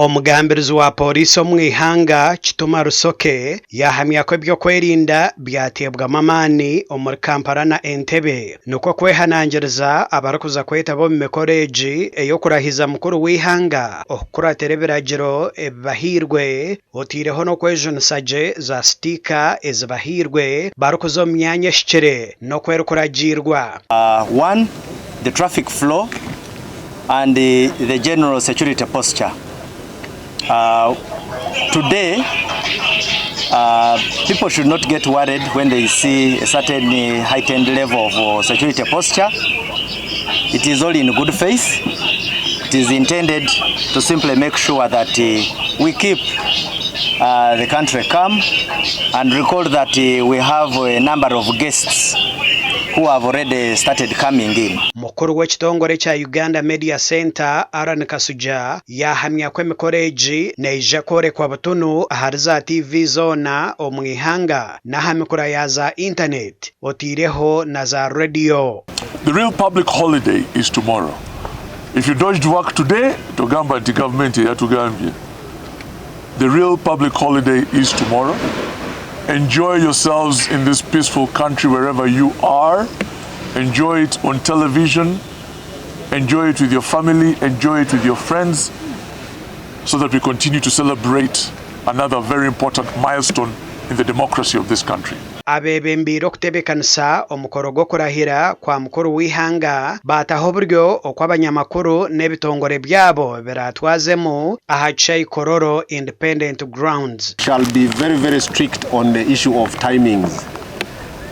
Omugambirizi wa Pooriisi omw'ihanga Kituma Rusoke yahamya ko eby'okwerinda byatebwamu amaani omuri Kampala na Entebbe nuko kwehanangiriza abarikuza kwetaba omu mikoro egi ey'okurahiza mukuru w'ihanga okukuratira ebiragiro ebibahirwe otiireho n'okwejunisa gye za sitika ezibahirwe barikuza omu myanya eshikire n'okwerikuragiirwa. One, the traffic flow and the general security posture. Today, people should not get worried when they see a certain heightened level of security posture. It is all in good faith. It is intended to simply make sure that we keep the country calm and recall that we have a number of guests who have already started coming in. Mukuru w'ekitongore kya Uganda Media Center Kasuja yahamya ko emikoro egi neija kworekwa butunu ahari za TV zona omw'ihanga n'aha mikoro ya za internet otiireho na za radio. The real public holiday is tomorrow. If you dodged work today, togamba nti government yatugambye. The real public holiday is tomorrow. Enjoy yourselves in this peaceful country wherever you are. Enjoy it on television. Enjoy it with your family. Enjoy it with your friends, so that we continue to celebrate another very important milestone in the democracy of this country. Abebembire okutebekanisa omukoro gw'okurahira kwa mukuru w'ihanga bataho buryo okw'abanyamakuru n'ebitongore byabo biratwazemu aha Kololo independent grounds. Shall be very strict on the issue of timings.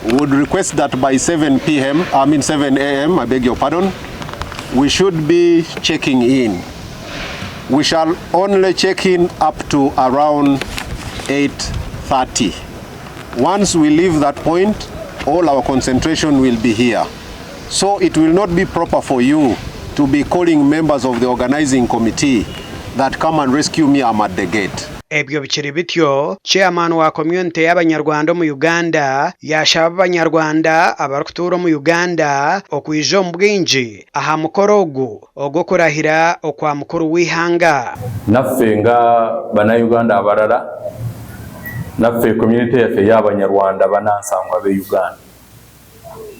We would request that by 7 a.m., I beg your pardon, we should be checking in. We shall only check in up to around 8:30. Once we leave that point, all our concentration will be here. So it will not be proper for you to be calling members of the organizing committee that come and rescue me, I'm at the gate. Ebyo bikiri bityo chairman wa community y'abanyarwanda mu Uganda yaashaba abanyarwanda abarukutura mu Uganda okwijo mu bwingi aha mukoro ogwo kurahira okwa mukuru w'ihanga. Naffe nga bana Uganda abarara naffe community yaffe y'abanyarwanda banansangwa be Uganda,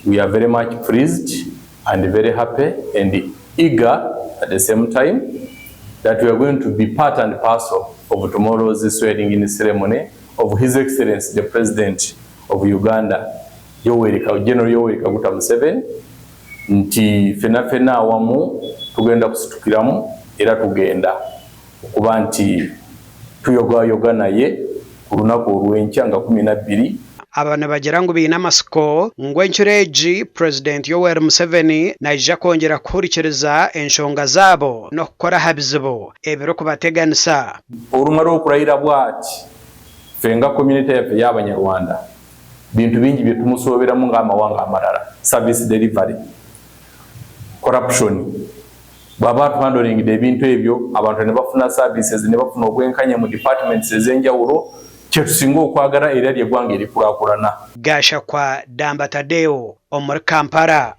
we are very much pleased and very happy and eager at the same time that we are going to be part and parcel of tomorrow's swearing-in ceremony of His Excellency the President of Uganda, General Yoweri Kaguta Museveni. Nti fena awamu tugenda kusitukiramu era tugenda okuba nti tuyoga naye olunaku olw'enkya nga 12. Abana bagira ngo bina amasiko ngwenchureji President Yoweri Museveni naija kongera kuhurikiriza enshonga zabo no kukora habizibo ebiro kubateganisa. Olumala okurahira bwati fenga community yafe y'abanyarwanda bintu bingi bye tumusooberamu ng'amawanga amalala, service delivery, corruption. Baba handling ebintu ebyo abantu ne bafuna services ne bafuna obwenkanya mu departments ezenjawulo kyetusinga okwagala era ly'eggwanga erikulakulana. Gasha kwa Damba Tadeo omuri Kampala.